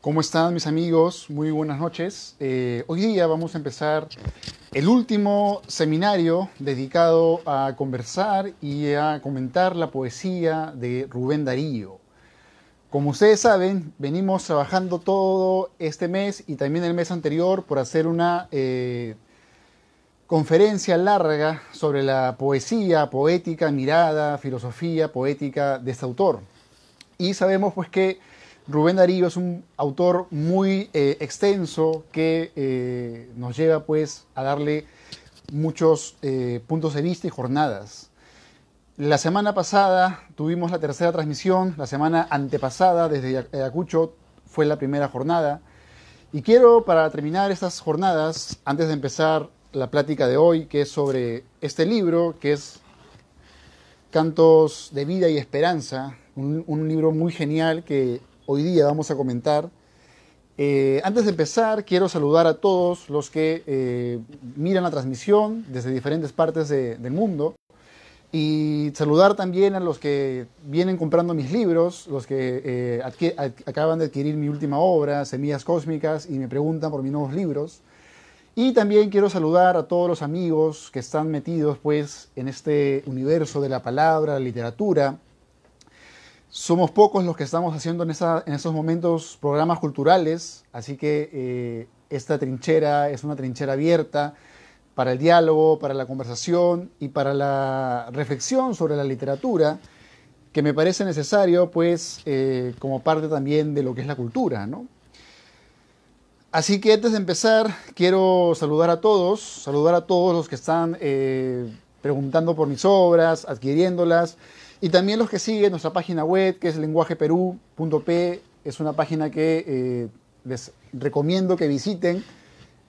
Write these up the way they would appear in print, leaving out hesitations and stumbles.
¿Cómo están mis amigos? Muy buenas noches. Hoy día vamos a empezar el último seminario dedicado a conversar y a comentar la poesía de Rubén Darío. Como ustedes saben, venimos trabajando todo este mes y también el mes anterior por hacer una conferencia larga sobre la poesía, poética, mirada, filosofía poética de este autor. Y sabemos pues que Rubén Darío es un autor muy extenso que nos lleva pues a darle muchos puntos de vista y jornadas. La semana pasada tuvimos la tercera transmisión, la semana antepasada desde Ayacucho fue la primera jornada. Y quiero, para terminar estas jornadas, antes de empezar la plática de hoy, que es sobre este libro, que es Cantos de Vida y Esperanza, un libro muy genial que hoy día vamos a comentar. Antes de empezar, quiero saludar a todos los que miran la transmisión desde diferentes partes del mundo y saludar también a los que vienen comprando mis libros, los que acaban de adquirir mi última obra, Semillas Cósmicas, y me preguntan por mis nuevos libros. Y también quiero saludar a todos los amigos que están metidos pues, en este universo de la palabra, la literatura. Somos pocos los que estamos haciendo en esos momentos programas culturales, así que esta trinchera es una trinchera abierta para el diálogo, para la conversación y para la reflexión sobre la literatura, que me parece necesario pues, como parte también de lo que es la cultura, ¿no? Así que antes de empezar, quiero saludar a todos los que están preguntando por mis obras, adquiriéndolas, y también los que siguen nuestra página web, que es lenguajeperú.p. Es una página que les recomiendo que visiten.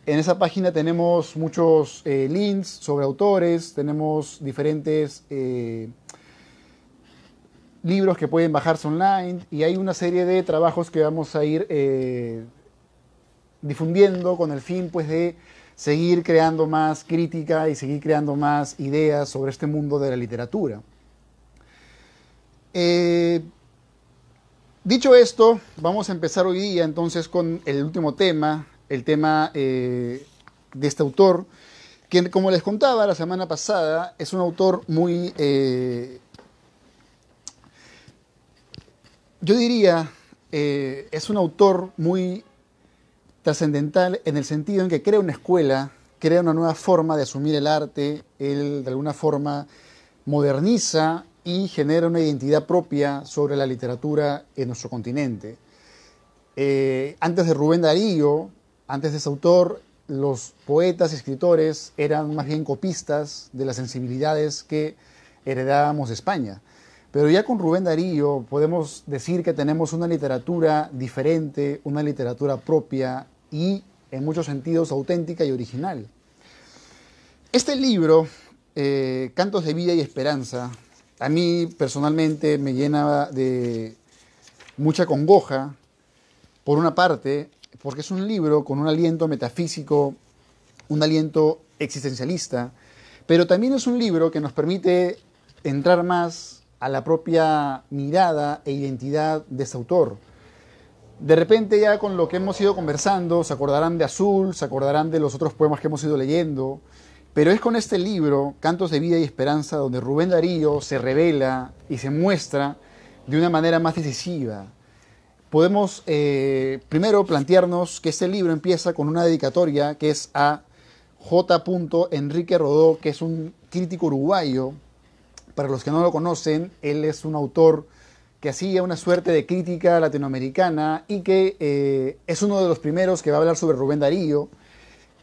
En esa página tenemos muchos links sobre autores, tenemos diferentes libros que pueden bajarse online, y hay una serie de trabajos que vamos a ir difundiendo con el fin pues, de seguir creando más crítica y seguir creando más ideas sobre este mundo de la literatura. Dicho esto, vamos a empezar hoy día entonces con el último tema, el tema de este autor, que como les contaba la semana pasada, es un autor muy, yo diría, es un autor muy trascendental en el sentido en que crea una escuela, crea una nueva forma de asumir el arte, él de alguna forma moderniza y genera una identidad propia sobre la literatura en nuestro continente. Antes de Rubén Darío, antes de ese autor, los poetas y escritores eran más bien copistas de las sensibilidades que heredábamos de España. Pero ya con Rubén Darío podemos decir que tenemos una literatura diferente, una literatura propia y en muchos sentidos auténtica y original. Este libro, Cantos de Vida y Esperanza, a mí personalmente me llena de mucha congoja, por una parte, porque es un libro con un aliento metafísico, un aliento existencialista, pero también es un libro que nos permite entrar más a la propia mirada e identidad de este autor. De repente ya con lo que hemos ido conversando, se acordarán de Azul, se acordarán de los otros poemas que hemos ido leyendo, pero es con este libro, Cantos de Vida y Esperanza, donde Rubén Darío se revela y se muestra de una manera más decisiva. Podemos primero plantearnos que este libro empieza con una dedicatoria que es a J. Enrique Rodó, que es un crítico uruguayo. Para los que no lo conocen, él es un autor que hacía una suerte de crítica latinoamericana y que es uno de los primeros que va a hablar sobre Rubén Darío.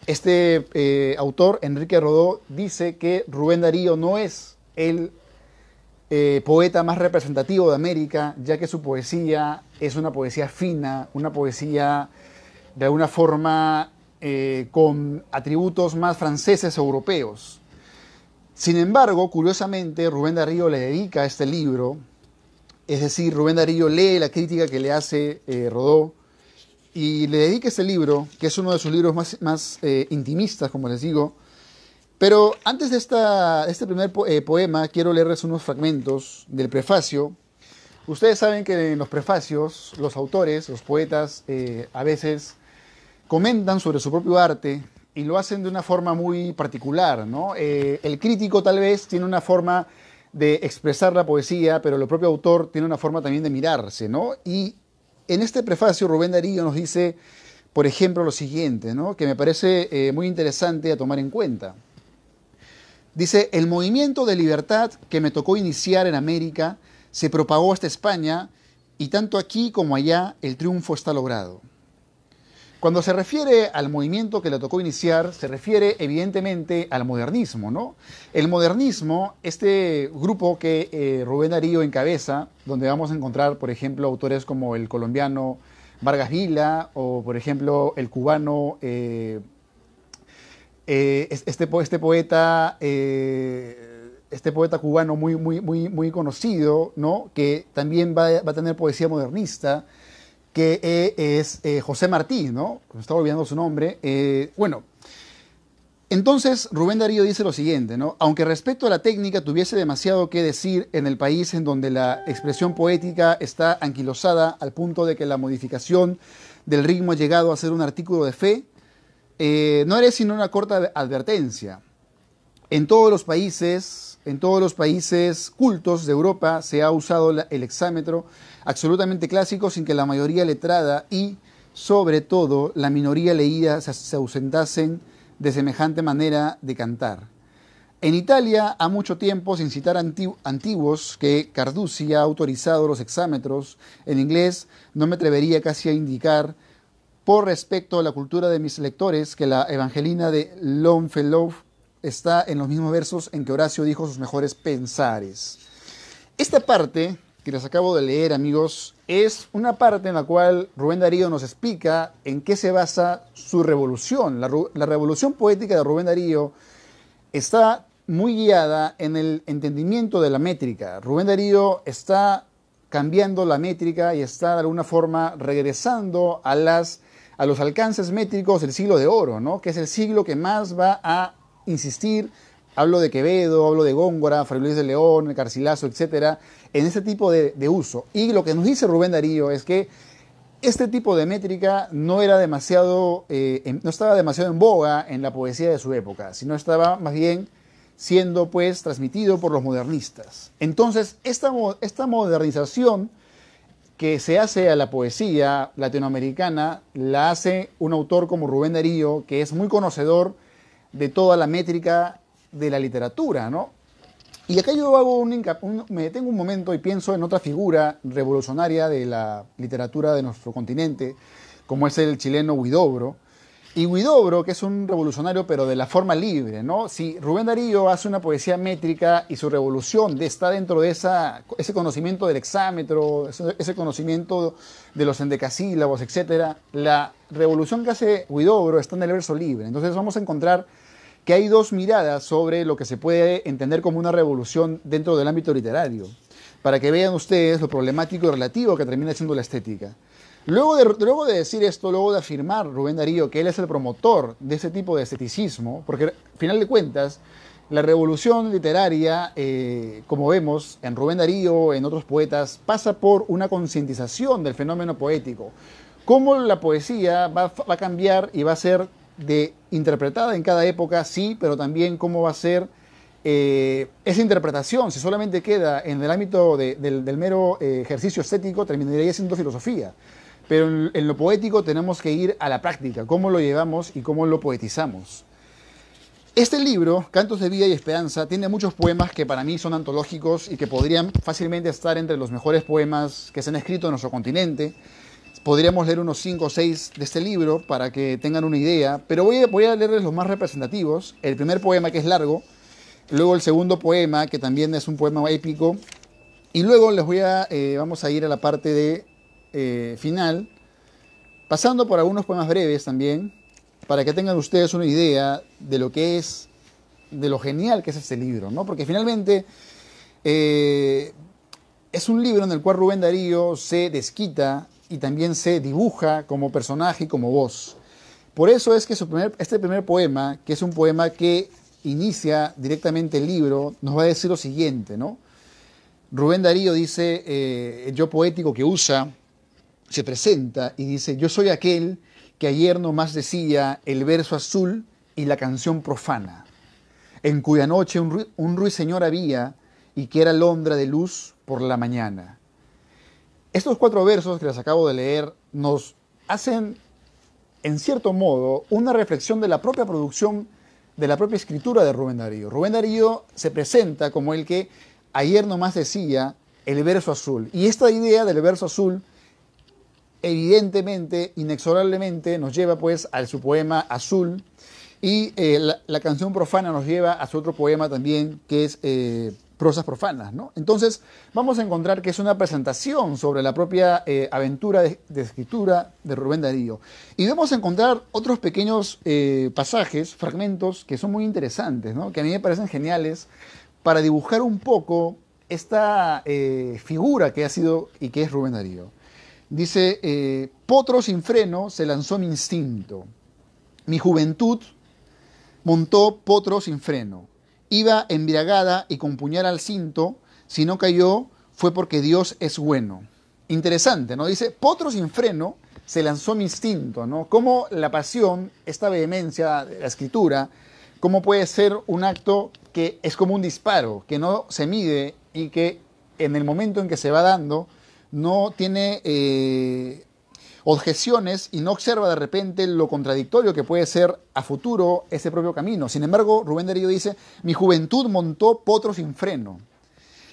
Este autor, Enrique Rodó, dice que Rubén Darío no es el poeta más representativo de América, ya que su poesía es una poesía fina, una poesía de alguna forma con atributos más franceses o europeos. Sin embargo, curiosamente, Rubén Darío le dedica este libro, es decir, Rubén Darío lee la crítica que le hace Rodó y le dedica este libro, que es uno de sus libros más intimistas, como les digo. Pero antes de este primer poema, quiero leerles unos fragmentos del prefacio, Ustedes saben que en los prefacios, los autores, los poetas, a veces comentan sobre su propio arte y lo hacen de una forma muy particular, ¿no? El crítico tal vez tiene una forma de expresar la poesía, pero el propio autor tiene una forma también de mirarse, ¿no? Y en este prefacio Rubén Darío nos dice, por ejemplo, lo siguiente, ¿no? Que me parece muy interesante a tomar en cuenta. Dice, el movimiento de libertad que me tocó iniciar en América se propagó hasta España y tanto aquí como allá el triunfo está logrado. Cuando se refiere al movimiento que le tocó iniciar, se refiere evidentemente al modernismo, ¿no? El modernismo, este grupo que Rubén Darío encabeza, donde vamos a encontrar, por ejemplo, autores como el colombiano Vargas Vila o, por ejemplo, el cubano, este poeta cubano muy conocido, ¿no? Que también va a tener poesía modernista, que es José Martí, ¿no? Me estaba olvidando su nombre. Bueno, entonces Rubén Darío dice lo siguiente, ¿no? Aunque respecto a la técnica tuviese demasiado que decir en el país en donde la expresión poética está anquilosada al punto de que la modificación del ritmo ha llegado a ser un artículo de fe, no haré sino una corta advertencia. En todos los países cultos de Europa se ha usado el hexámetro absolutamente clásico sin que la mayoría letrada y, sobre todo, la minoría leída se ausentasen de semejante manera de cantar. En Italia, ha mucho tiempo, sin citar antiguos, que Carducci ha autorizado los hexámetros. En inglés, no me atrevería casi a indicar, por respecto a la cultura de mis lectores, que la Evangelina de Longfellow está en los mismos versos en que Horacio dijo sus mejores pensares. Esta parte que les acabo de leer, amigos, es una parte en la cual Rubén Darío nos explica en qué se basa su revolución. La revolución poética de Rubén Darío está muy guiada en el entendimiento de la métrica. Rubén Darío está cambiando la métrica y está de alguna forma regresando a los alcances métricos del siglo de oro, ¿no? Que es el siglo que más va a insistir. Hablo de Quevedo, hablo de Góngora, Fray Luis de León, Garcilaso, etcétera, en este tipo de uso. Y lo que nos dice Rubén Darío es que este tipo de métrica no estaba demasiado en boga en la poesía de su época, sino estaba más bien siendo pues transmitido por los modernistas. Entonces, esta modernización que se hace a la poesía latinoamericana la hace un autor como Rubén Darío, que es muy conocedor de toda la métrica de la literatura, ¿no? Y acá yo hago me detengo un momento y pienso en otra figura revolucionaria de la literatura de nuestro continente, como es el chileno Huidobro. Y Huidobro, que es un revolucionario, pero de la forma libre, ¿no? Si Rubén Darío hace una poesía métrica y su revolución está dentro de ese conocimiento del hexámetro, ese conocimiento de los endecasílabos, etc., la revolución que hace Huidobro está en el verso libre. Entonces vamos a encontrar que hay dos miradas sobre lo que se puede entender como una revolución dentro del ámbito literario, para que vean ustedes lo problemático y relativo que termina siendo la estética. Luego de decir esto, luego de afirmar Rubén Darío que él es el promotor de ese tipo de esteticismo, porque al final de cuentas, la revolución literaria, como vemos en Rubén Darío, en otros poetas, pasa por una concientización del fenómeno poético. Cómo la poesía va a cambiar y va a ser interpretada en cada época, sí, pero también cómo va a ser esa interpretación. Si solamente queda en el ámbito del mero ejercicio estético, terminaría siendo filosofía. Pero en lo poético tenemos que ir a la práctica, cómo lo llevamos y cómo lo poetizamos. Este libro, Cantos de Vida y Esperanza, tiene muchos poemas que para mí son antológicos y que podrían fácilmente estar entre los mejores poemas que se han escrito en nuestro continente. Podríamos leer unos 5 o 6 de este libro para que tengan una idea, pero voy a leerles los más representativos. El primer poema, que es largo, luego el segundo poema, que también es un poema épico, y luego vamos a ir a la parte de final, pasando por algunos poemas breves también, para que tengan ustedes una idea de lo que es, de lo genial que es este libro, ¿no? Porque finalmente es un libro en el cual Rubén Darío se desquita y también se dibuja como personaje y como voz. Por eso es que este primer poema, que es un poema que inicia directamente el libro, nos va a decir lo siguiente, ¿no? Rubén Darío dice, el yo poético que usa, se presenta y dice: yo soy aquel que ayer nomás decía el verso azul y la canción profana, en cuya noche un ruiseñor había y que era alondra de luz por la mañana. Estos 4 versos que les acabo de leer nos hacen, en cierto modo, una reflexión de la propia producción, de la propia escritura de Rubén Darío. Rubén Darío se presenta como el que ayer nomás decía el verso azul. Y esta idea del verso azul, evidentemente, inexorablemente, nos lleva pues a su poema Azul, y la canción profana nos lleva a su otro poema también, que es Prosas profanas, ¿no? Entonces vamos a encontrar que es una presentación sobre la propia aventura de escritura de Rubén Darío. Y vamos a encontrar otros pequeños pasajes, fragmentos, que son muy interesantes, ¿no? Que a mí me parecen geniales para dibujar un poco esta figura que ha sido y que es Rubén Darío. Dice: potro sin freno se lanzó mi instinto, mi juventud montó potro sin freno. Iba embriagada y con puñal al cinto, si no cayó fue porque Dios es bueno. Interesante, ¿no? Dice, potro sin freno se lanzó mi instinto, ¿no? Cómo la pasión, esta vehemencia de la escritura, cómo puede ser un acto que es como un disparo, que no se mide y que en el momento en que se va dando no tiene objeciones y no observa de repente lo contradictorio que puede ser a futuro ese propio camino. Sin embargo, Rubén Darío dice: mi juventud montó potro sin freno,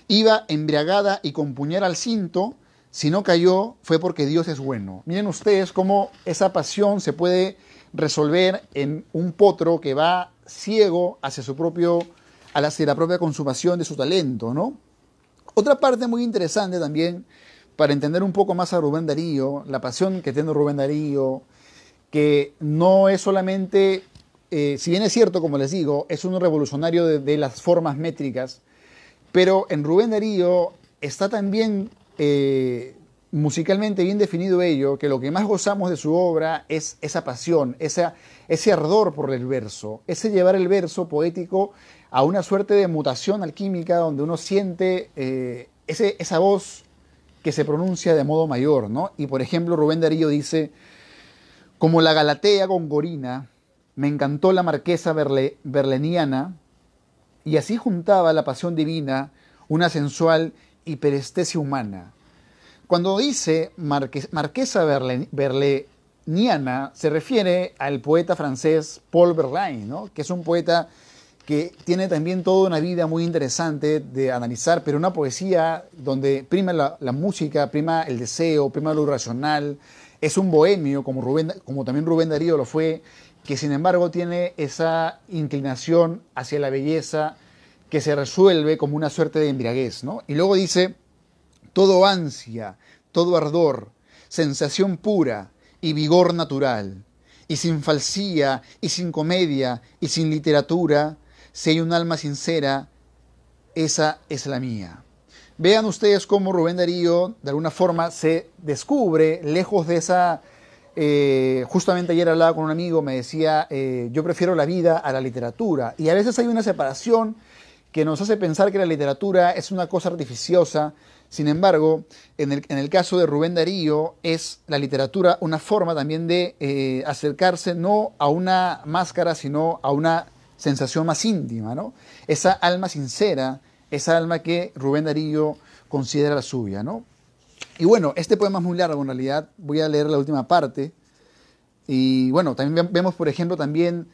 iba embriagada y con puñal al cinto, si no cayó fue porque Dios es bueno. Miren ustedes cómo esa pasión se puede resolver en un potro que va ciego hacia hacia la propia consumación de su talento, ¿no? Otra parte muy interesante también, para entender un poco más a Rubén Darío, la pasión que tiene Rubén Darío, que no es solamente, si bien es cierto, como les digo, es un revolucionario de las formas métricas, pero en Rubén Darío está también musicalmente bien definido ello, que lo que más gozamos de su obra es esa pasión, ese ardor por el verso, ese llevar el verso poético a una suerte de mutación alquímica donde uno siente esa voz que se pronuncia de modo mayor, ¿no? Y por ejemplo, Rubén Darío dice: como la Galatea gongorina, me encantó la marquesa berleniana, y así juntaba la pasión divina, una sensual hiperestesia humana. Cuando dice marquesa berleniana, se refiere al poeta francés Paul Verlaine, ¿no? Que es un poeta que tiene también toda una vida muy interesante de analizar, pero una poesía donde prima la música, prima el deseo, prima lo irracional. Es un bohemio, como también Rubén Darío lo fue, que sin embargo tiene esa inclinación hacia la belleza que se resuelve como una suerte de embriaguez, ¿no? Y luego dice: todo ansia, todo ardor, sensación pura y vigor natural, y sin falsía, y sin comedia, y sin literatura, si hay un alma sincera, esa es la mía. Vean ustedes cómo Rubén Darío, de alguna forma, se descubre lejos de esa... justamente ayer hablaba con un amigo, me decía, yo prefiero la vida a la literatura. Y a veces hay una separación que nos hace pensar que la literatura es una cosa artificiosa. Sin embargo, en el caso de Rubén Darío, es la literatura una forma también de acercarse no a una máscara, sino a una sensación más íntima, ¿no? Esa alma sincera, esa alma que Rubén Darío considera la suya, ¿no? Y bueno, este poema es muy largo en realidad, voy a leer la última parte. Y bueno, también vemos, por ejemplo, también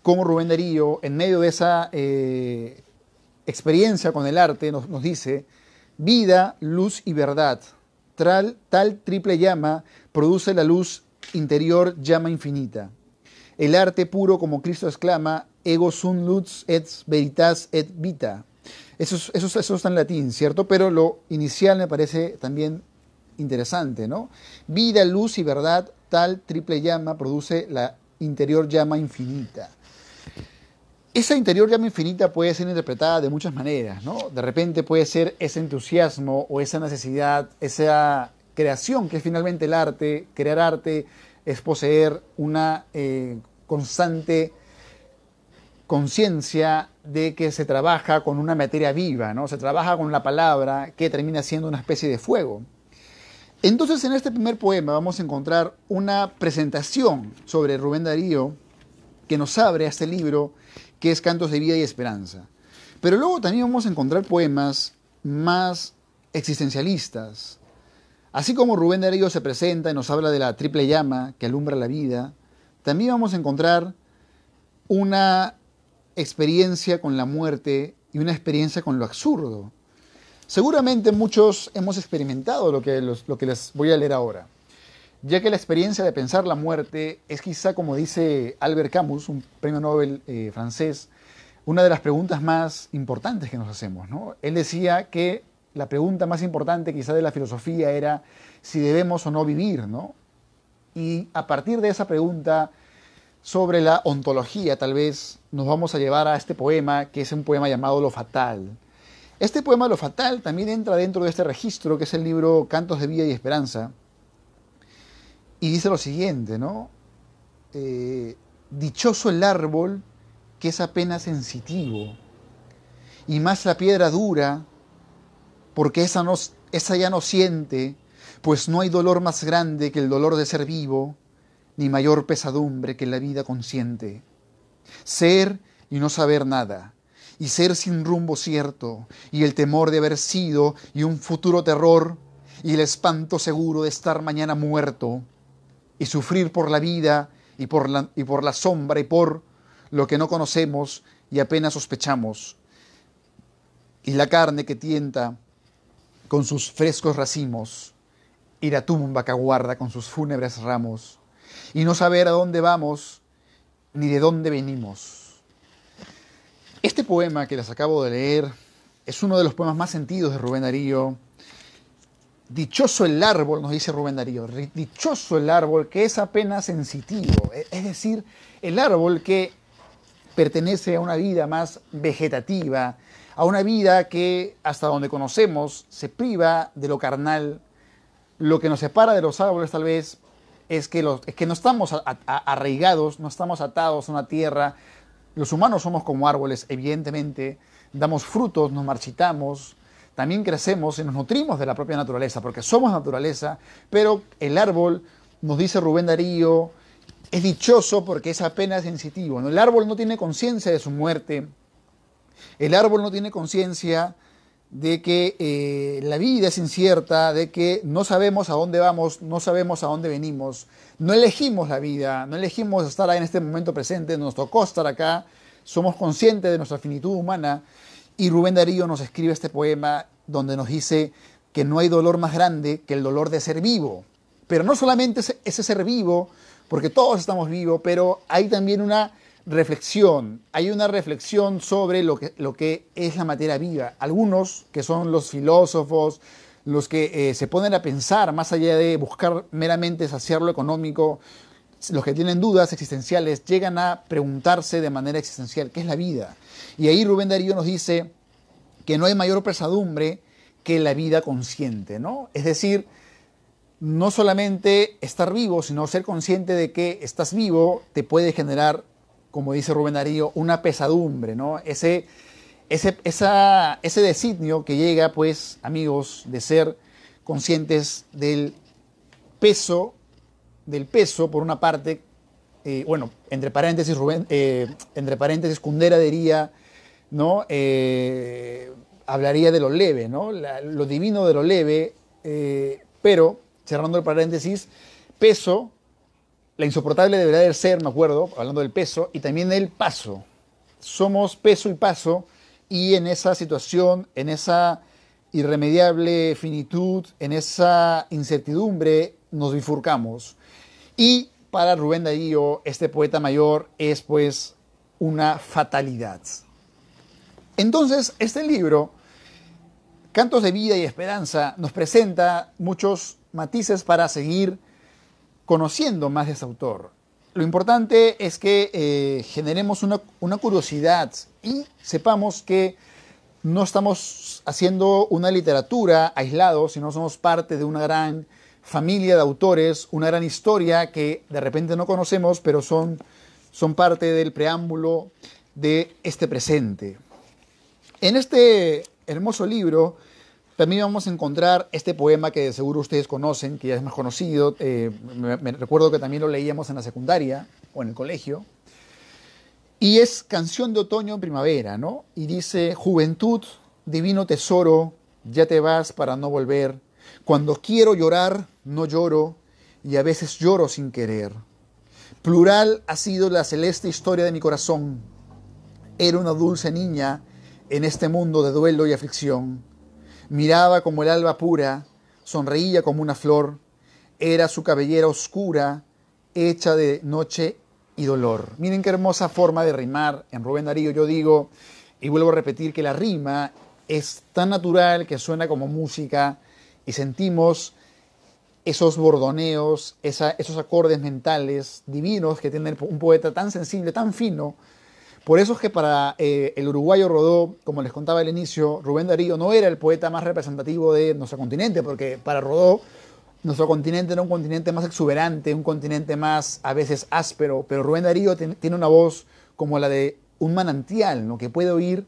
cómo Rubén Darío, en medio de esa experiencia con el arte, nos dice: vida, luz y verdad, tal triple llama produce la luz interior, llama infinita. El arte puro, como Cristo exclama, ego sum lux et veritas et vita. Eso está en latín, ¿cierto? Pero lo inicial me parece también interesante, ¿no? Vida, luz y verdad, tal triple llama produce la interior llama infinita. Esa interior llama infinita puede ser interpretada de muchas maneras, ¿no? De repente puede ser ese entusiasmo o esa necesidad, esa creación que es finalmente el arte. Crear arte es poseer una constante conciencia de que se trabaja con una materia viva, ¿no? Se trabaja con la palabra que termina siendo una especie de fuego. Entonces, en este primer poema vamos a encontrar una presentación sobre Rubén Darío que nos abre a este libro que es Cantos de Vida y Esperanza. Pero luego también vamos a encontrar poemas más existencialistas. Así como Rubén Darío se presenta y nos habla de la triple llama que alumbra la vida, también vamos a encontrar una experiencia con la muerte y una experiencia con lo absurdo. Seguramente muchos hemos experimentado lo que les voy a leer ahora, ya que la experiencia de pensar la muerte es quizá, como dice Albert Camus, un premio Nobel francés, una de las preguntas más importantes que nos hacemos, ¿no? Él decía que la pregunta más importante quizá de la filosofía era si debemos o no vivir, ¿no? Y a partir de esa pregunta sobre la ontología, tal vez nos vamos a llevar a este poema, que es un poema llamado Lo Fatal. Este poema Lo Fatal también entra dentro de este registro, que es el libro Cantos de Vida y Esperanza, y dice lo siguiente, ¿no? Dichoso el árbol que es apenas sensitivo, y más la piedra dura, porque esa ya no siente, pues no hay dolor más grande que el dolor de ser vivo, ni mayor pesadumbre que la vida consciente. Ser y no saber nada, y ser sin rumbo cierto, y el temor de haber sido, y un futuro terror, y el espanto seguro de estar mañana muerto, y sufrir por la vida, y por la sombra, y por lo que no conocemos y apenas sospechamos, y la carne que tienta con sus frescos racimos, y la tumba que aguarda con sus fúnebres ramos, y no saber a dónde vamos, ni de dónde venimos. Este poema que les acabo de leer es uno de los poemas más sentidos de Rubén Darío. Dichoso el árbol, nos dice Rubén Darío, dichoso el árbol que es apenas sensitivo, es decir, el árbol que pertenece a una vida más vegetativa, a una vida que hasta donde conocemos se priva de lo carnal. Lo que nos separa de los árboles tal vez es que no estamos arraigados, no estamos atados a una tierra. Los humanos somos como árboles, evidentemente, damos frutos, nos marchitamos, también crecemos y nos nutrimos de la propia naturaleza, porque somos naturaleza, pero el árbol, nos dice Rubén Darío, es dichoso porque es apenas sensitivo, ¿no? El árbol no tiene conciencia de su muerte, el árbol no tiene conciencia de que la vida es incierta, de que no sabemos a dónde vamos, no sabemos a dónde venimos, no elegimos la vida, no elegimos estar en este momento presente, nos tocó estar acá, somos conscientes de nuestra finitud humana, y Rubén Darío nos escribe este poema donde nos dice que no hay dolor más grande que el dolor de ser vivo, pero no solamente ese ser vivo, porque todos estamos vivos, pero hay también una reflexión, sobre lo que es la materia viva. Algunos, que son los filósofos, los que se ponen a pensar más allá de buscar meramente saciar lo económico, los que tienen dudas existenciales, llegan a preguntarse de manera existencial, ¿qué es la vida? Y ahí Rubén Darío nos dice que no hay mayor pesadumbre que la vida consciente, ¿no? Es decir, no solamente estar vivo, sino ser consciente de que estás vivo te puede generar, como dice Rubén Darío, una pesadumbre, ¿no? Ese designio que llega, pues, amigos, de ser conscientes del peso, por una parte, entre paréntesis, Kundera diría, ¿no? Hablaría de lo leve, ¿no? Lo divino de lo leve, pero, cerrando el paréntesis, peso, la insoportable deberá del ser, me acuerdo, hablando del peso, y también del paso. Somos peso y paso, y en esa situación, en esa irremediable finitud, en esa incertidumbre, nos bifurcamos. Y para Rubén Darío, este poeta mayor, es pues una fatalidad. Entonces, este libro, Cantos de Vida y Esperanza, nos presenta muchos matices para seguir conociendo más de este autor. Lo importante es que generemos una curiosidad y sepamos que no estamos haciendo una literatura aislados, sino somos parte de una gran familia de autores, una gran historia que de repente no conocemos, pero son parte del preámbulo de este presente. En este hermoso libro también vamos a encontrar este poema que de seguro ustedes conocen, que ya es más conocido. Me recuerdo que también lo leíamos en la secundaria o en el colegio. Y es Canción de Otoño en Primavera, ¿no? Y dice: juventud, divino tesoro, ya te vas para no volver. Cuando quiero llorar, no lloro, y a veces lloro sin querer. Plural ha sido la celeste historia de mi corazón. Era una dulce niña en este mundo de duelo y aflicción. Miraba como el alba pura, sonreía como una flor. Era su cabellera oscura, hecha de noche y dolor. Miren qué hermosa forma de rimar en Rubén Darío. Yo digo, y vuelvo a repetir, que la rima es tan natural que suena como música y sentimos esos bordoneos, esos acordes mentales divinos que tiene un poeta tan sensible, tan fino. Por eso es que para el uruguayo Rodó, como les contaba al inicio, Rubén Darío no era el poeta más representativo de nuestro continente, porque para Rodó nuestro continente era un continente más exuberante, un continente más a veces áspero, pero Rubén Darío tiene una voz como la de un manantial, ¿no? Que puede oír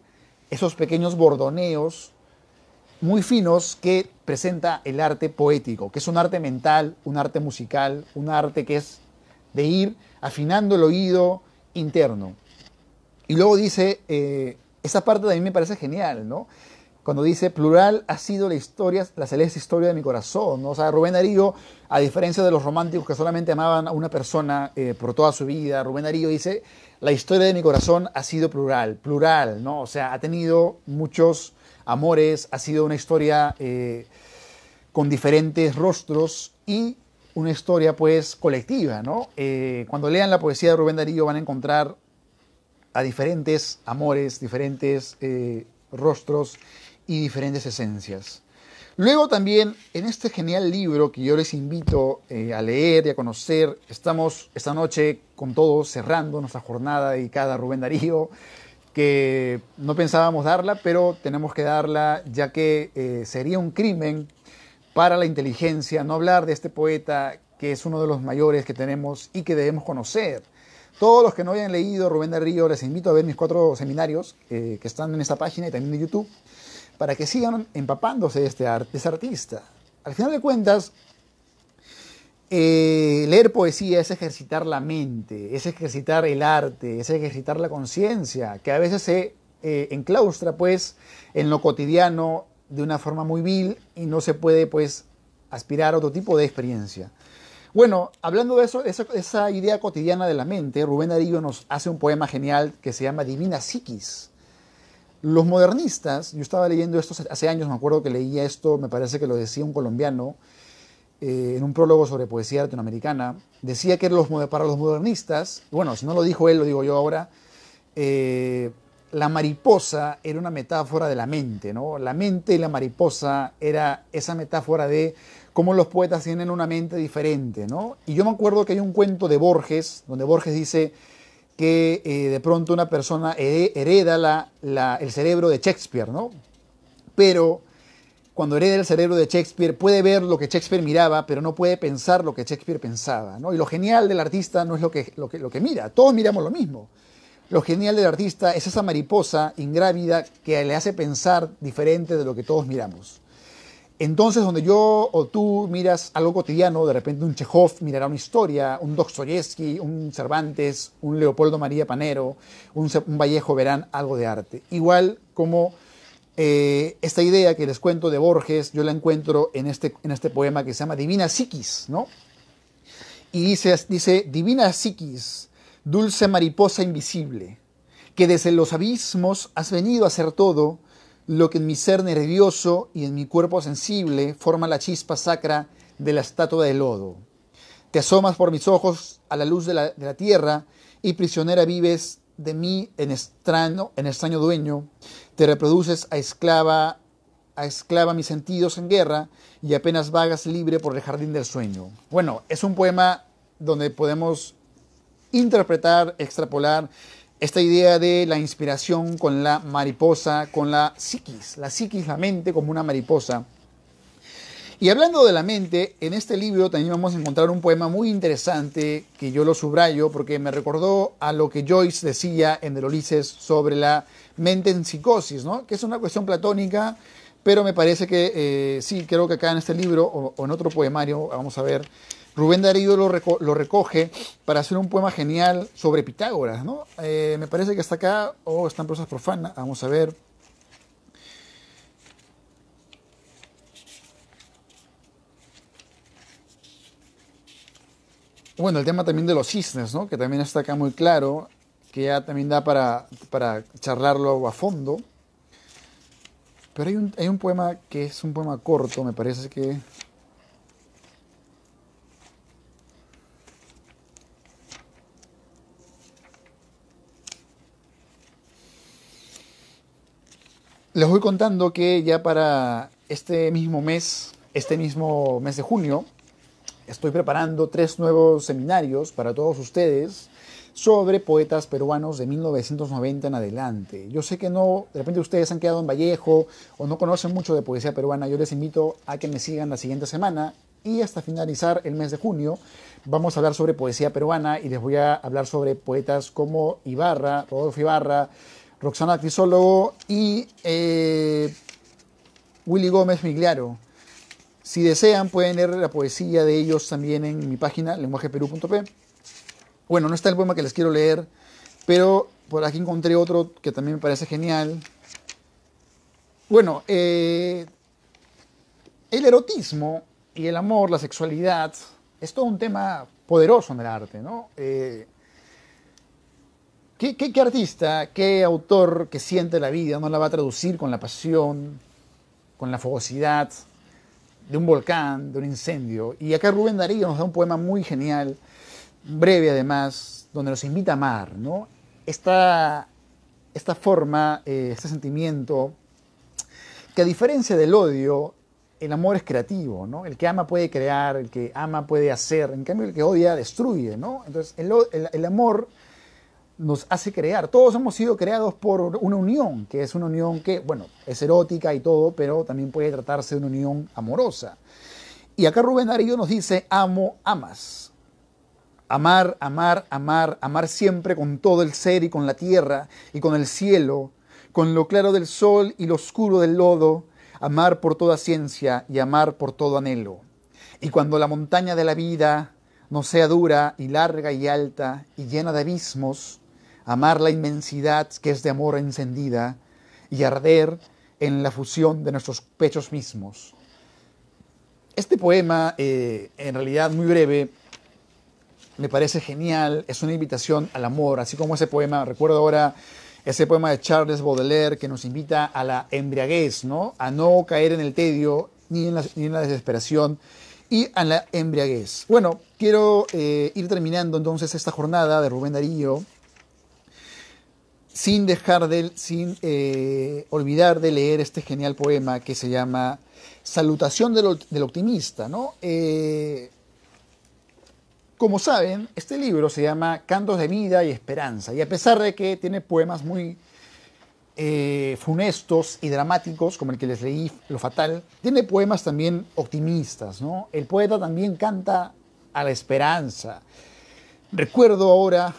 esos pequeños bordoneos muy finos que presenta el arte poético, que es un arte mental, un arte musical, un arte que es de ir afinando el oído interno. Y luego dice, esa parte también me parece genial, ¿no? Cuando dice, plural ha sido la historia, la celeste historia de mi corazón, ¿no? O sea, Rubén Darío, a diferencia de los románticos que solamente amaban a una persona por toda su vida, Rubén Darío dice, la historia de mi corazón ha sido plural, ¿no? O sea, ha tenido muchos amores, ha sido una historia con diferentes rostros y una historia, pues, colectiva, ¿no? Cuando lean la poesía de Rubén Darío van a encontrar a diferentes amores, diferentes rostros y diferentes esencias. Luego también en este genial libro que yo les invito a leer y a conocer, estamos esta noche con todos cerrando nuestra jornada dedicada a Rubén Darío, que no pensábamos darla, pero tenemos que darla ya que sería un crimen para la inteligencia no hablar de este poeta que es uno de los mayores que tenemos y que debemos conocer. Todos los que no hayan leído Rubén Darío, les invito a ver mis 4 seminarios que están en esta página y también en YouTube, para que sigan empapándose de este artista. Al final de cuentas, leer poesía es ejercitar la mente, es ejercitar el arte, es ejercitar la conciencia, que a veces se enclaustra pues en lo cotidiano de una forma muy vil y no se puede pues aspirar a otro tipo de experiencia. Bueno, hablando de eso, esa idea cotidiana de la mente, Rubén Darío nos hace un poema genial que se llama Divina Psiquis. Los modernistas, yo estaba leyendo esto hace años, me acuerdo que leía esto, me parece que lo decía un colombiano, en un prólogo sobre poesía latinoamericana, decía que para los modernistas, bueno, si no lo dijo él, lo digo yo ahora, la mariposa era una metáfora de la mente, ¿no? La mente y la mariposa era esa metáfora de cómo los poetas tienen una mente diferente, ¿no? Y yo me acuerdo que hay un cuento de Borges, donde Borges dice que de pronto una persona hereda el cerebro de Shakespeare, ¿no? Pero cuando hereda el cerebro de Shakespeare puede ver lo que Shakespeare miraba, pero no puede pensar lo que Shakespeare pensaba, ¿no? Y lo genial del artista no es lo que mira, todos miramos lo mismo. Lo genial del artista es esa mariposa ingrávida que le hace pensar diferente de lo que todos miramos. Entonces, donde yo o tú miras algo cotidiano, de repente un Chekhov mirará una historia, un Dostoyevsky, un Cervantes, un Leopoldo María Panero, un Vallejo verán algo de arte. Igual como esta idea que les cuento de Borges, yo la encuentro en este poema que se llama Divina Psiquis, ¿no? Y dice, Divina Psiquis, dulce mariposa invisible, que desde los abismos has venido a hacer todo lo que en mi ser nervioso y en mi cuerpo sensible forma la chispa sacra de la estatua de lodo. Te asomas por mis ojos a la luz de la tierra y prisionera vives de mí en extraño dueño. Te reproduces a esclava mis sentidos en guerra y apenas vagas libre por el jardín del sueño. Bueno, es un poema donde podemos interpretar, extrapolar esta idea de la inspiración con la mariposa, con la psiquis, la mente como una mariposa. Y hablando de la mente, en este libro también vamos a encontrar un poema muy interesante que yo lo subrayo porque me recordó a lo que Joyce decía en el Ulises sobre la mente en psicosis, ¿no? Que es una cuestión platónica, pero me parece que sí, creo que acá en este libro o en otro poemario, vamos a ver, Rubén Darío lo recoge para hacer un poema genial sobre Pitágoras, ¿no? Me parece que está acá, o está en prosas profanas, vamos a ver. Bueno, el tema también de los cisnes, ¿no? Que también está acá muy claro, que ya también da para charlarlo a fondo. Pero hay un poema que es un poema corto, me parece que... Les voy contando que ya para este mismo mes de junio, estoy preparando 3 nuevos seminarios para todos ustedes sobre poetas peruanos de 1990 en adelante. Yo sé que no, de repente ustedes han quedado en Vallejo o no conocen mucho de poesía peruana. Yo les invito a que me sigan la siguiente semana y hasta finalizar el mes de junio vamos a hablar sobre poesía peruana y les voy a hablar sobre poetas como Ibarra, Rodolfo Ibarra, Roxana Crisólogo y Willy Gómez Migliaro. Si desean, pueden leer la poesía de ellos también en mi página, lenguajeperú.p. Bueno, no está el poema que les quiero leer, pero por aquí encontré otro que también me parece genial. Bueno, el erotismo y el amor, la sexualidad, es todo un tema poderoso en el arte, ¿no? ¿Qué artista, qué autor que siente la vida no la va a traducir con la pasión, con la fogosidad de un volcán, de un incendio? Y acá Rubén Darío nos da un poema muy genial, breve además, donde nos invita a amar, ¿no? Esta forma, este sentimiento, que a diferencia del odio, el amor es creativo, ¿no? El que ama puede crear, el que ama puede hacer, en cambio el que odia destruye, ¿no? Entonces el amor nos hace crear. Todos hemos sido creados por una unión, que es una unión que, bueno, es erótica y todo, pero también puede tratarse de una unión amorosa. Y acá Rubén Darío nos dice, amo, amas. Amar, amar, amar, amar siempre con todo el ser y con la tierra y con el cielo, con lo claro del sol y lo oscuro del lodo, amar por toda ciencia y amar por todo anhelo. Y cuando la montaña de la vida no sea dura y larga y alta y llena de abismos, amar la inmensidad que es de amor encendida y arder en la fusión de nuestros pechos mismos. Este poema, en realidad muy breve, me parece genial, es una invitación al amor, así como ese poema, recuerdo ahora ese poema de Charles Baudelaire que nos invita a la embriaguez, ¿no? A no caer en el tedio ni en la desesperación y a la embriaguez. Bueno, quiero ir terminando entonces esta jornada de Rubén Darío sin olvidar de leer este genial poema que se llama Salutación del Optimista, ¿no? Como saben, este libro se llama Cantos de Vida y Esperanza, y a pesar de que tiene poemas muy funestos y dramáticos, como el que les leí, Lo Fatal, tiene poemas también optimistas, ¿no? El poeta también canta a la esperanza. Recuerdo ahora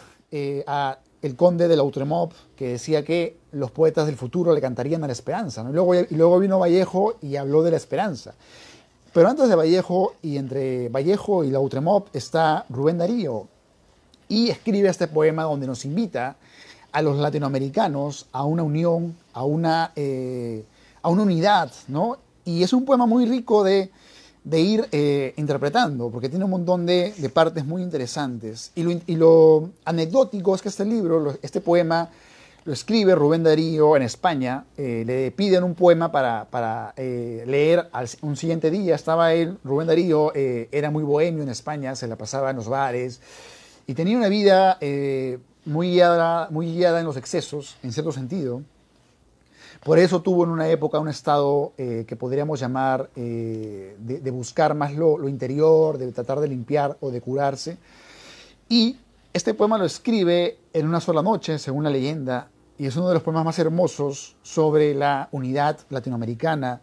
a el conde de Lautrémoc, que decía que los poetas del futuro le cantarían a la esperanza, ¿no? Y luego vino Vallejo y habló de la esperanza. Pero antes de Vallejo, y entre Vallejo y Lautrémoc, está Rubén Darío, y escribe este poema donde nos invita a los latinoamericanos a una unión, a una unidad, ¿no? Y es un poema muy rico de ir interpretando, porque tiene un montón de partes muy interesantes. Y lo anecdótico es que este libro, este poema, lo escribe Rubén Darío en España. Le piden un poema para leer un siguiente día. Estaba él, Rubén Darío, era muy bohemio en España, se la pasaba en los bares y tenía una vida muy guiada en los excesos, en cierto sentido. Por eso tuvo en una época un estado que podríamos llamar de buscar más lo interior, de tratar de limpiar o de curarse. Y este poema lo escribe en una sola noche, según la leyenda, y es uno de los poemas más hermosos sobre la unidad latinoamericana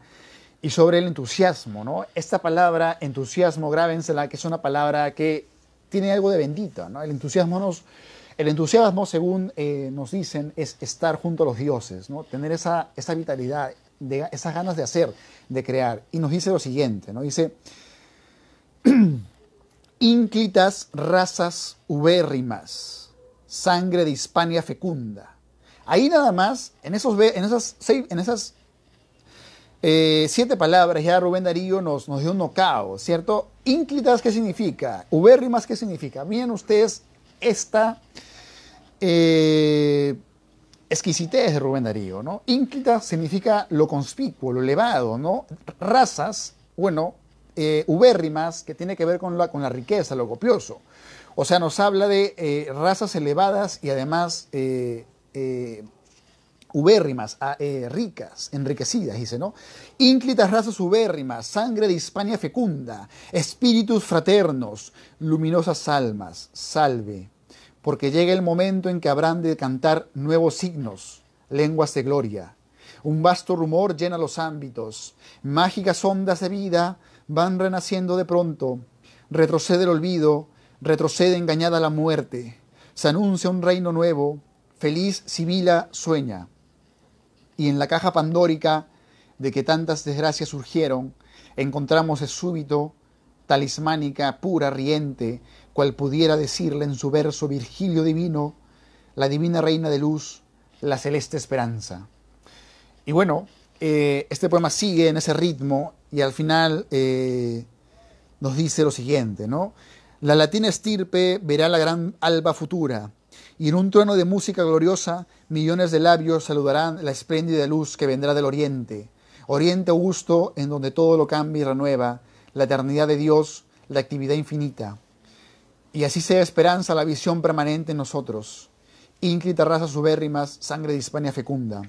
y sobre el entusiasmo, ¿no? Esta palabra, entusiasmo, grábensela, que es una palabra que tiene algo de bendita, ¿no? El entusiasmo, según nos dicen, es estar junto a los dioses, ¿no? Tener esa vitalidad, esas ganas de hacer, de crear. Y nos dice lo siguiente, ¿no? Dice, ínclitas razas ubérrimas, sangre de Hispania fecunda. Ahí nada más, en esas 7 palabras, ya Rubén Darío nos dio un knockout, ¿cierto? Ínclitas, ¿qué significa? Ubérrimas, ¿qué significa? Miren ustedes esta exquisitez de Rubén Darío, ¿no? Ínclita significa lo conspicuo, lo elevado, ¿no? Razas, bueno, ubérrimas, que tiene que ver con la riqueza, lo copioso. O sea, nos habla de razas elevadas y además ubérrimas, ricas, enriquecidas, dice, ¿no? Ínclitas razas ubérrimas, sangre de Hispania fecunda, espíritus fraternos, luminosas almas, salve, porque llega el momento en que habrán de cantar nuevos signos, lenguas de gloria. Un vasto rumor llena los ámbitos, mágicas ondas de vida van renaciendo de pronto, retrocede el olvido, retrocede engañada la muerte, se anuncia un reino nuevo, feliz Sibila sueña. Y en la caja pandórica de que tantas desgracias surgieron, encontramos de súbito, talismánica, pura, riente, cual pudiera decirle en su verso Virgilio divino, la divina reina de luz, la celeste esperanza. Y bueno, este poema sigue en ese ritmo y al final nos dice lo siguiente, ¿no? La latina estirpe verá la gran alba futura, y en un trueno de música gloriosa, millones de labios saludarán la espléndida luz que vendrá del oriente. Oriente augusto, en donde todo lo cambia y renueva, la eternidad de Dios, la actividad infinita. Y así sea esperanza la visión permanente en nosotros. Ínclita razas ubérrimas, sangre de Hispania fecunda.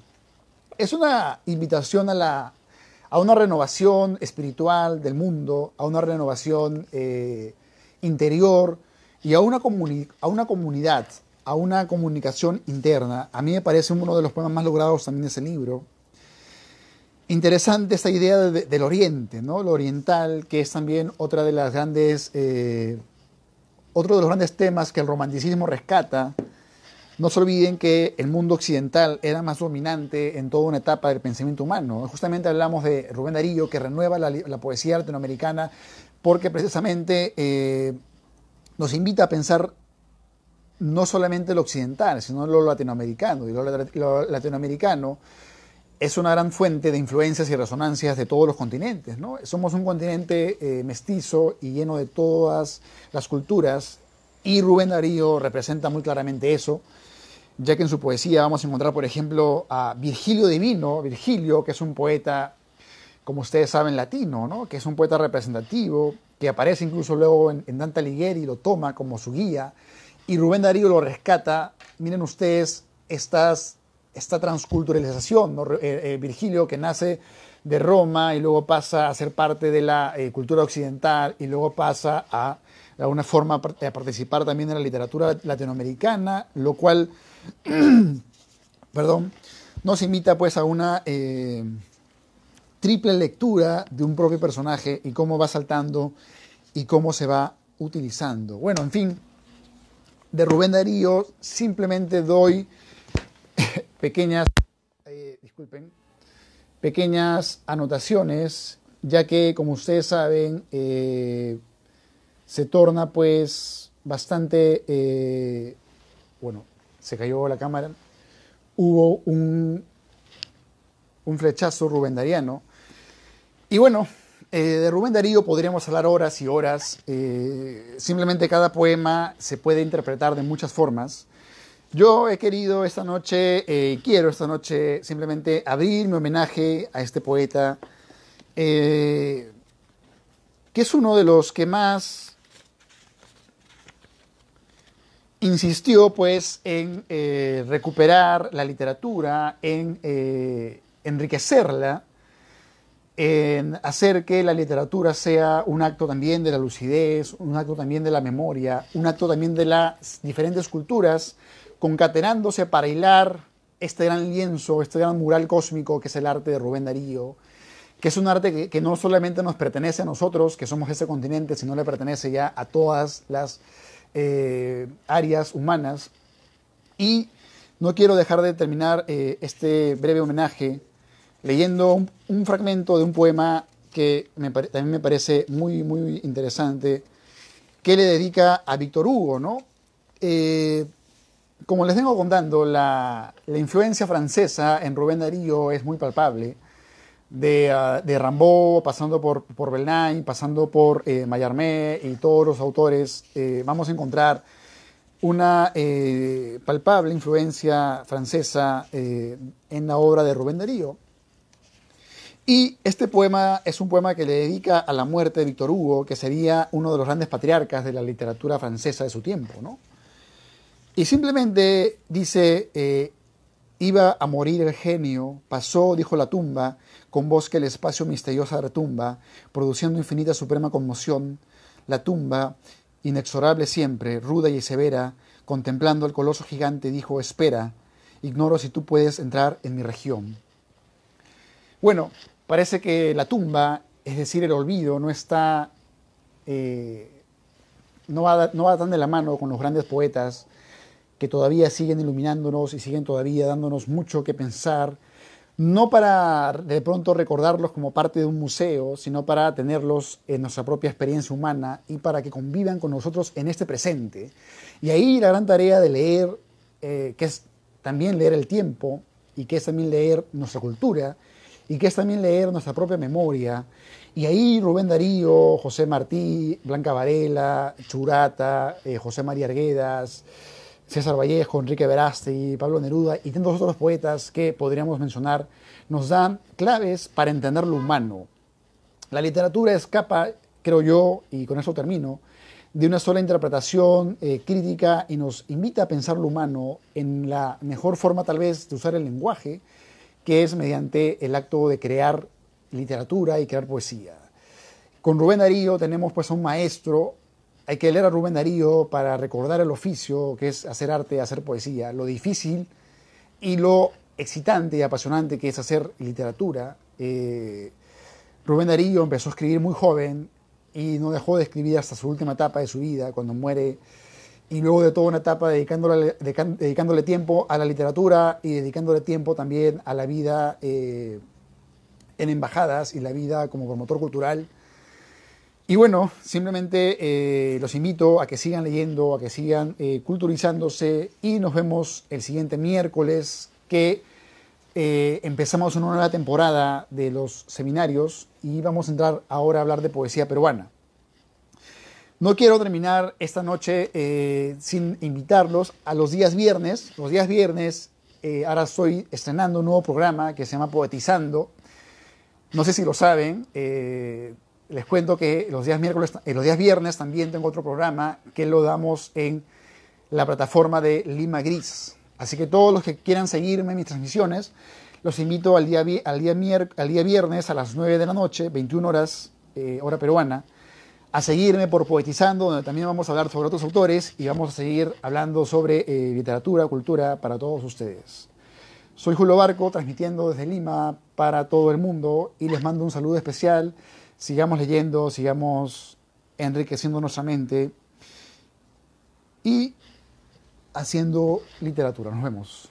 Es una invitación a una renovación espiritual del mundo, a una renovación interior y a una comunidad, a una comunicación interna. A mí me parece uno de los poemas más logrados también de ese libro. Interesante esta idea del oriente, ¿no? Lo oriental, que es también otro de los grandes temas que el romanticismo rescata. No se olviden que el mundo occidental era más dominante en toda una etapa del pensamiento humano. Justamente hablamos de Rubén Darío, que renueva la poesía latinoamericana porque precisamente nos invita a pensar no solamente lo occidental, sino lo latinoamericano. Y lo latinoamericano es una gran fuente de influencias y resonancias de todos los continentes, ¿no? Somos un continente mestizo y lleno de todas las culturas, y Rubén Darío representa muy claramente eso, ya que en su poesía vamos a encontrar, por ejemplo, a Virgilio Divino, Virgilio, que es un poeta, como ustedes saben, latino, ¿no? Que es un poeta representativo, que aparece incluso luego en Dante Alighieri, lo toma como su guía, y Rubén Darío lo rescata. Miren ustedes esta transculturalización, ¿no? Virgilio, que nace de Roma y luego pasa a ser parte de la cultura occidental y luego pasa a, de alguna forma, a participar también en la literatura latinoamericana, lo cual perdón, nos invita pues a una triple lectura de un propio personaje y cómo va saltando y cómo se va utilizando. Bueno, en fin, de Rubén Darío simplemente doy pequeñas anotaciones, ya que, como ustedes saben, se torna pues bastante, bueno, se cayó la cámara, hubo un flechazo rubendariano, y bueno, de Rubén Darío podríamos hablar horas y horas. Simplemente cada poema se puede interpretar de muchas formas. Yo he querido esta noche, quiero esta noche simplemente abrir mi homenaje a este poeta, que es uno de los que más insistió pues en recuperar la literatura, en enriquecerla, en hacer que la literatura sea un acto también de la lucidez, un acto también de la memoria, un acto también de las diferentes culturas, concatenándose para hilar este gran lienzo, este gran mural cósmico que es el arte de Rubén Darío, que es un arte que no solamente nos pertenece a nosotros, que somos ese continente, sino le pertenece ya a todas las áreas humanas. Y no quiero dejar de terminar este breve homenaje leyendo un fragmento de un poema que también me parece muy, muy interesante, que le dedica a Víctor Hugo, ¿no? Como les vengo contando, la influencia francesa en Rubén Darío es muy palpable. De Rimbaud, pasando por Belknap, pasando por Mallarmé y todos los autores, vamos a encontrar una palpable influencia francesa en la obra de Rubén Darío. Y este poema es un poema que le dedica a la muerte de Víctor Hugo, que sería uno de los grandes patriarcas de la literatura francesa de su tiempo, ¿no? Y simplemente dice, iba a morir el genio, pasó, dijo la tumba, con voz que el espacio misteriosa retumba, produciendo infinita suprema conmoción, la tumba, inexorable siempre, ruda y severa, contemplando el coloso gigante, dijo, espera, ignoro si tú puedes entrar en mi región. Bueno, parece que la tumba, es decir, el olvido, no está, no va tan de la mano con los grandes poetas que todavía siguen iluminándonos y siguen todavía dándonos mucho que pensar, no para de pronto recordarlos como parte de un museo, sino para tenerlos en nuestra propia experiencia humana y para que convivan con nosotros en este presente. Y ahí la gran tarea de leer, que es también leer el tiempo, y que es también leer nuestra cultura, y que es también leer nuestra propia memoria. Y ahí Rubén Darío, José Martí, Blanca Varela, Churata, José María Arguedas, César Vallejo, Enrique Verástegui, Pablo Neruda y tantos otros poetas que podríamos mencionar, nos dan claves para entender lo humano. La literatura escapa, creo yo, y con eso termino, de una sola interpretación crítica y nos invita a pensar lo humano en la mejor forma tal vez de usar el lenguaje, que es mediante el acto de crear literatura y crear poesía. Con Rubén Darío tenemos pues a un maestro. Hay que leer a Rubén Darío para recordar el oficio que es hacer arte, hacer poesía, lo difícil y lo excitante y apasionante que es hacer literatura. Rubén Darío empezó a escribir muy joven y no dejó de escribir hasta su última etapa de su vida, cuando muere, y luego de toda una etapa dedicándole tiempo a la literatura y dedicándole tiempo también a la vida en embajadas y la vida como promotor cultural. Y bueno, simplemente los invito a que sigan leyendo, a que sigan culturizándose y nos vemos el siguiente miércoles que empezamos una nueva temporada de los seminarios y vamos a entrar ahora a hablar de poesía peruana. No quiero terminar esta noche sin invitarlos a los días viernes. Los días viernes ahora estoy estrenando un nuevo programa que se llama Poetizando. No sé si lo saben. Les cuento que los días viernes también tengo otro programa que lo damos en la plataforma de Lima Gris. Así que todos los que quieran seguirme en mis transmisiones, los invito al día viernes a las 9 de la noche, 21 horas, hora peruana, a seguirme por Poetizando, donde también vamos a hablar sobre otros autores y vamos a seguir hablando sobre literatura, cultura para todos ustedes. Soy Julio Barco, transmitiendo desde Lima para todo el mundo y les mando un saludo especial. Sigamos leyendo, sigamos enriqueciendo nuestra mente y haciendo literatura. Nos vemos.